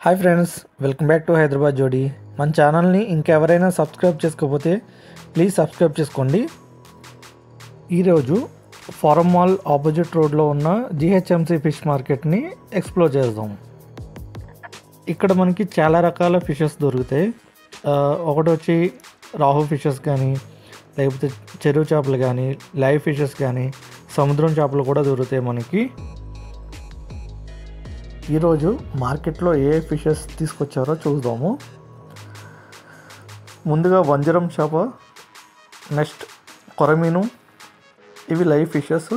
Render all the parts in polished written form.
Hi friends, welcome back to Hyderabad జోడీ. మన ఛానల్ని ఇంకెవరైనా సబ్స్క్రైబ్ చేసుకోకపోతే ప్లీజ్ సబ్స్క్రైబ్ చేసుకోండి. ఈరోజు ఫారం మాల్ ఆపోజిట్ రోడ్లో ఉన్న జిహెచ్ఎంసి ఫిష్ మార్కెట్ని ఎక్స్ప్లోర్ చేద్దాం. ఇక్కడ మనకి చాలా రకాల ఫిషెస్ దొరుకుతాయి. ఒకటి వచ్చి రాహు ఫిషెస్ కానీ, లేకపోతే చెరువు చేపలు కానీ, లైవ్ ఫిషెస్ కానీ, సముద్రం చేపలు కూడా దొరుకుతాయి మనకి. ఈరోజు మార్కెట్లో ఏ ఫిషెస్ తీసుకొచ్చారో చూద్దాము. ముందుగా వంజరం చేప, నెక్స్ట్ కొరమీను, ఇవి లైవ్ ఫిషెస్.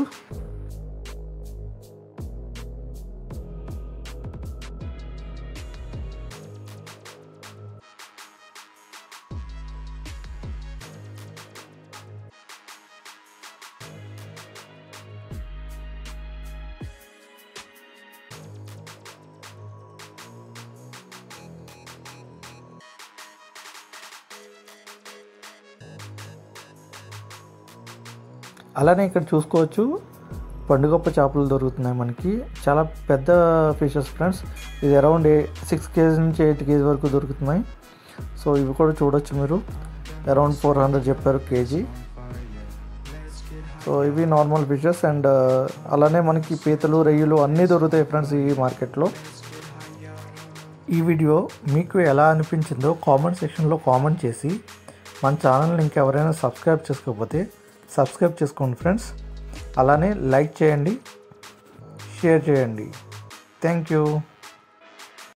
అలానే ఇక్కడ చూసుకోవచ్చు, పండుగప్ప చేపలు దొరుకుతున్నాయి మనకి. చాలా పెద్ద ఫిషెస్ ఫ్రెండ్స్. ఇది అరౌండ్ 6 kg నుంచి 8 kg వరకు దొరుకుతున్నాయి. సో ఇవి కూడా చూడొచ్చు మీరు. అరౌండ్ 400 చెప్పారు కేజీ. సో ఇవి నార్మల్ ఫిషెస్. అండ్ అలానే మనకి పీతలు, రొయ్యలు అన్నీ దొరుకుతాయి ఫ్రెండ్స్ ఈ మార్కెట్లో. ఈ వీడియో మీకు ఎలా అనిపించిందో కామెంట్ సెక్షన్లో కామెంట్ చేసి, మన ఛానల్ని ఇంకెవరైనా సబ్స్క్రైబ్ చేసుకోకపోతే సబ్స్క్రైబ్ చేసుకోండి ఫ్రెండ్స్. అలానే లైక్ చేయండి, షేర్ చేయండి. Thank you.